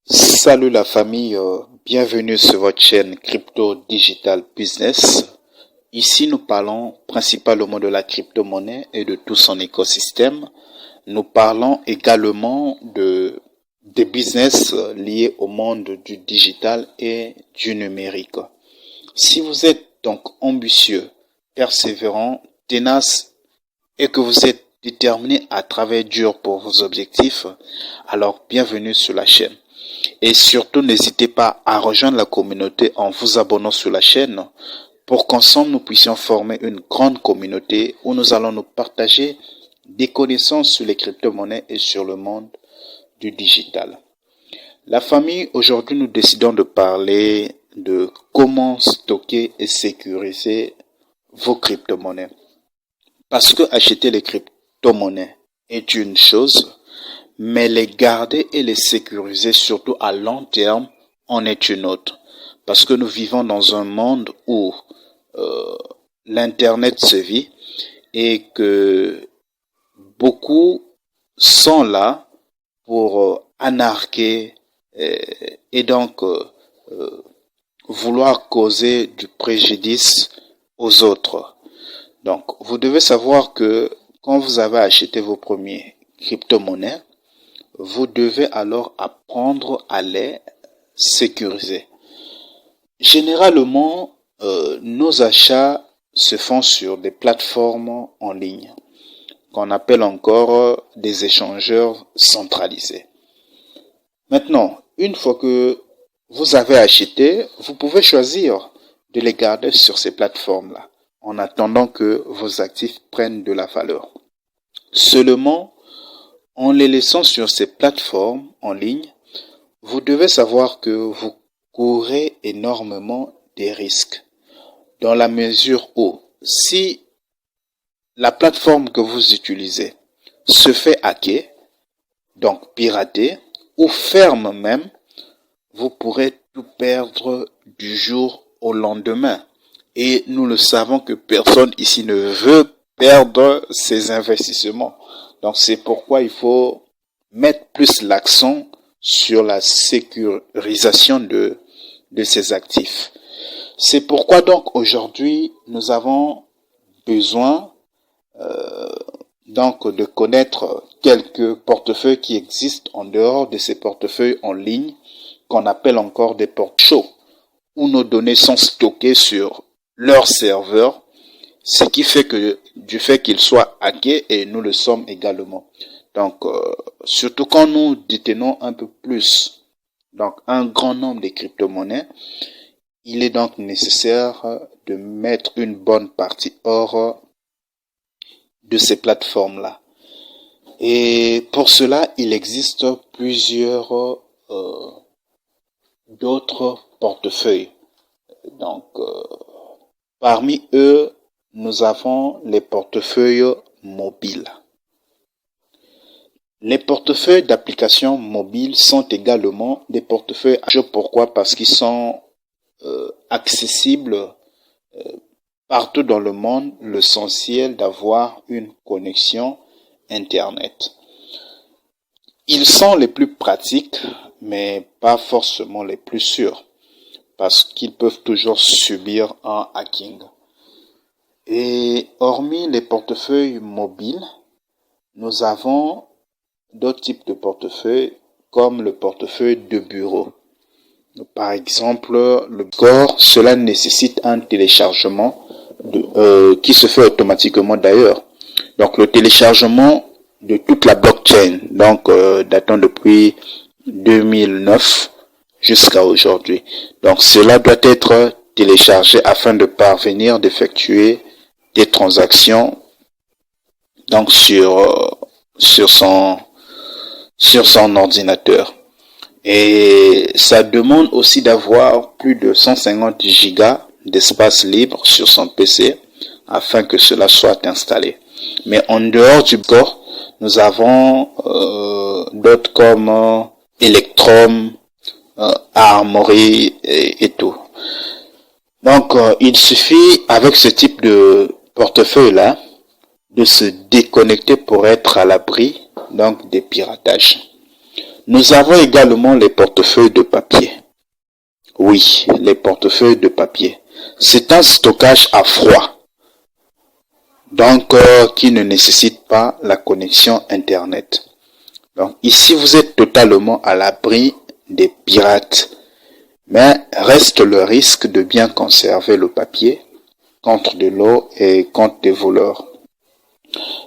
Salut la famille, bienvenue sur votre chaîne Crypto Digital Business. Ici nous parlons principalement de la crypto-monnaie et de tout son écosystème. Nous parlons également des business liés au monde du digital et du numérique. Si vous êtes donc ambitieux, persévérant, tenace et que vous êtes déterminé à travailler dur pour vos objectifs, alors bienvenue sur la chaîne. Et surtout, n'hésitez pas à rejoindre la communauté en vous abonnant sur la chaîne pour qu'ensemble nous puissions former une grande communauté où nous allons nous partager des connaissances sur les crypto-monnaies et sur le monde du digital. La famille, aujourd'hui, nous décidons de parler de comment stocker et sécuriser vos crypto-monnaies. Parce que acheter les crypto-monnaies est une chose, mais les garder et les sécuriser, surtout à long terme, en est une autre. Parce que nous vivons dans un monde où l'Internet se vit et que beaucoup sont là pour anarquer et donc vouloir causer du préjudice aux autres. Donc, vous devez savoir que quand vous avez acheté vos premiers crypto-monnaies, vous devez alors apprendre à les sécuriser. Généralement, nos achats se font sur des plateformes en ligne, qu'on appelle encore des échangeurs centralisés. Maintenant, une fois que vous avez acheté, vous pouvez choisir de les garder sur ces plateformes-là, en attendant que vos actifs prennent de la valeur. Seulement, en les laissant sur ces plateformes en ligne, vous devez savoir que vous courez énormément des risques. Dans la mesure où, si la plateforme que vous utilisez se fait hacker, donc pirater, ou ferme même, vous pourrez tout perdre du jour au lendemain. Et nous le savons que personne ici ne veut perdre ses investissements. Donc c'est pourquoi il faut mettre plus l'accent sur la sécurisation de ces actifs. C'est pourquoi donc aujourd'hui nous avons besoin donc de connaître quelques portefeuilles qui existent en dehors de ces portefeuilles en ligne qu'on appelle encore des portefeuilles chauds, où nos données sont stockées sur leur serveur, ce qui fait que du fait qu'ils soient hackés, et nous le sommes également. Donc, surtout quand nous détenons un peu plus, donc un grand nombre de crypto-monnaies, il est donc nécessaire de mettre une bonne partie hors de ces plateformes-là. Et pour cela, il existe plusieurs d'autres portefeuilles. Donc, parmi eux, nous avons les portefeuilles mobiles. Les portefeuilles d'applications mobiles sont également des portefeuilles. Pourquoi? Parce qu'ils sont accessibles partout dans le monde. L'essentiel d'avoir une connexion Internet. Ils sont les plus pratiques, mais pas forcément les plus sûrs, parce qu'ils peuvent toujours subir un hacking. Et hormis les portefeuilles mobiles, nous avons d'autres types de portefeuilles comme le portefeuille de bureau. Par exemple, le Core, cela nécessite un téléchargement qui se fait automatiquement d'ailleurs. Donc le téléchargement de toute la blockchain, donc datant depuis 2009 jusqu'à aujourd'hui. Donc cela doit être téléchargé afin de parvenir d'effectuer des transactions donc sur son ordinateur. Et ça demande aussi d'avoir plus de 150 gigas d'espace libre sur son PC afin que cela soit installé. Mais en dehors du Bitcoin, nous avons d'autres comme Electrum, Armory et tout. Donc, il suffit avec ce type de portefeuille-là de se déconnecter pour être à l'abri donc des piratages. Nous avons également les portefeuilles de papier. Oui, les portefeuilles de papier. C'est un stockage à froid, donc qui ne nécessite pas la connexion Internet. Donc ici, vous êtes totalement à l'abri des pirates, mais reste le risque de bien conserver le papier contre de l'eau et contre des voleurs.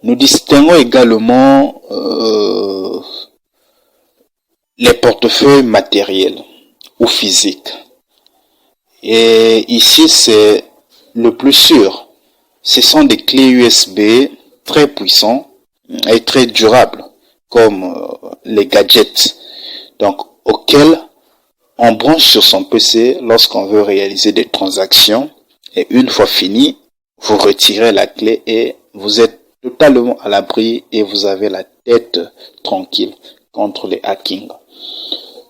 Nous distinguons également les portefeuilles matériels ou physiques. Et ici, c'est le plus sûr. Ce sont des clés USB très puissants et très durables, comme les gadgets, donc auxquels on branche sur son PC lorsqu'on veut réaliser des transactions. Et une fois fini, vous retirez la clé et vous êtes totalement à l'abri et vous avez la tête tranquille contre les hackings.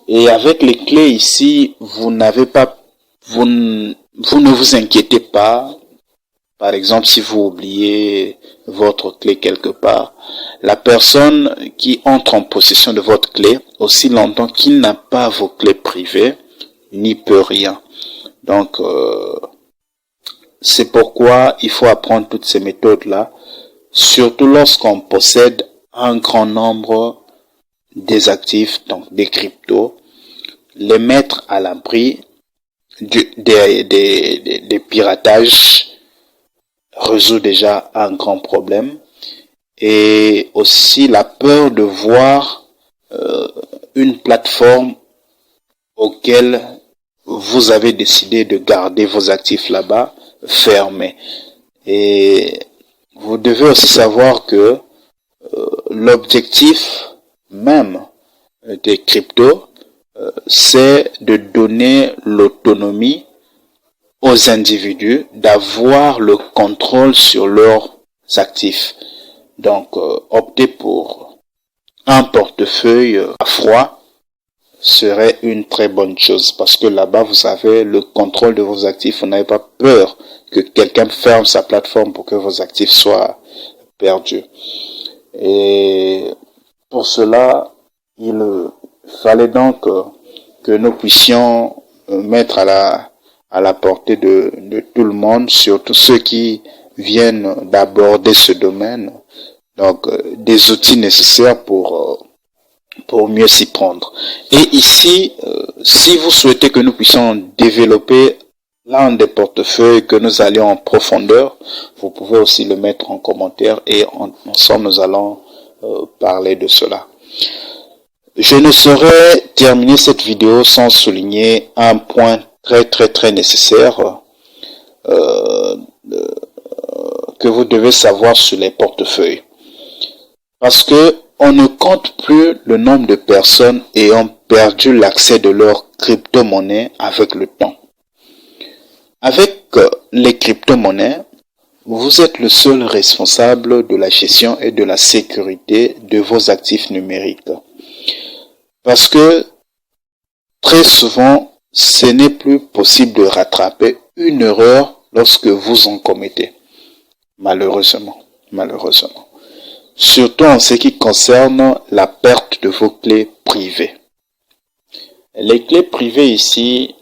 Et avec les clés ici, vous ne vous inquiétez pas. Par exemple, si vous oubliez votre clé quelque part, la personne qui entre en possession de votre clé, aussi longtemps qu'il n'a pas vos clés privées, n'y peut rien. Donc, c'est pourquoi il faut apprendre toutes ces méthodes-là, surtout lorsqu'on possède un grand nombre des actifs, donc des cryptos, les mettre à l'abri des piratages résout déjà un grand problème. Et aussi la peur de voir une plateforme auquel vous avez décidé de garder vos actifs là-bas fermés. Et vous devez aussi savoir que l'objectif même des cryptos, c'est de donner l'autonomie aux individus d'avoir le contrôle sur leurs actifs. Donc, opter pour un portefeuille à froid serait une très bonne chose parce que là-bas, vous avez le contrôle de vos actifs. Vous n'avez pas peur que quelqu'un ferme sa plateforme pour que vos actifs soient perdus. Et pour cela, il fallait donc que nous puissions mettre à la portée de tout le monde, surtout ceux qui viennent d'aborder ce domaine, donc des outils nécessaires pour mieux s'y prendre. Et ici, si vous souhaitez que nous puissions développer l'un des portefeuilles, que nous allions en profondeur, vous pouvez aussi le mettre en commentaire et ensemble nous allons parler de cela. Je ne saurais terminer cette vidéo sans souligner un point très nécessaire que vous devez savoir sur les portefeuilles. Parce que on ne compte plus le nombre de personnes ayant perdu l'accès de leur crypto-monnaie avec le temps. Avec les crypto-monnaies, vous êtes le seul responsable de la gestion et de la sécurité de vos actifs numériques. Parce que très souvent, ce n'est plus possible de rattraper une erreur lorsque vous en commettez. Malheureusement. Surtout en ce qui concerne la perte de vos clés privées. Les clés privées ici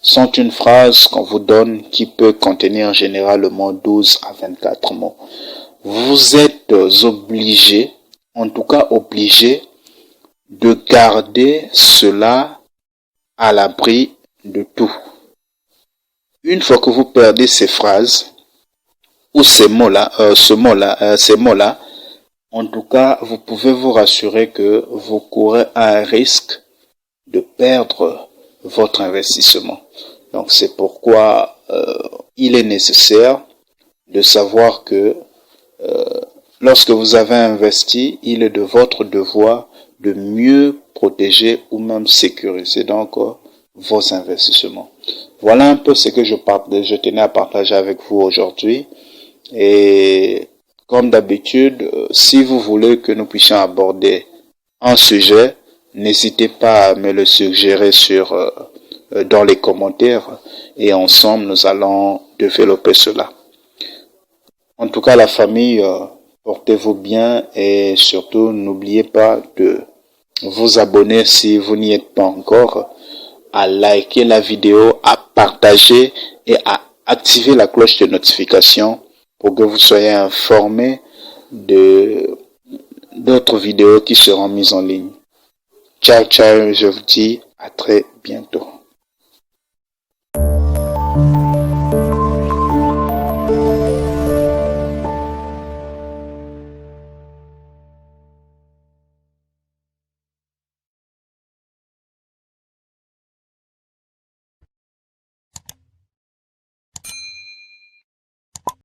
sont une phrase qu'on vous donne qui peut contenir généralement 12 à 24 mots. Vous êtes obligé, de garder cela à l'abri de tout. Une fois que vous perdez ces phrases ou ces mots-là, en tout cas, vous pouvez vous rassurer que vous courez un risque de perdre votre investissement. Donc c'est pourquoi il est nécessaire de savoir que lorsque vous avez investi, il est de votre devoir de mieux protéger ou même sécuriser donc vos investissements. Voilà un peu ce que je tenais à partager avec vous aujourd'hui. Et comme d'habitude, si vous voulez que nous puissions aborder un sujet, n'hésitez pas à me le suggérer dans les commentaires et ensemble nous allons développer cela. En tout cas, la famille, portez-vous bien et surtout n'oubliez pas de vous abonner si vous n'y êtes pas encore, à liker la vidéo, à partager et à activer la cloche de notification pour que vous soyez informés d'autres vidéos qui seront mises en ligne. Ciao, ciao, je vous dis à très bientôt.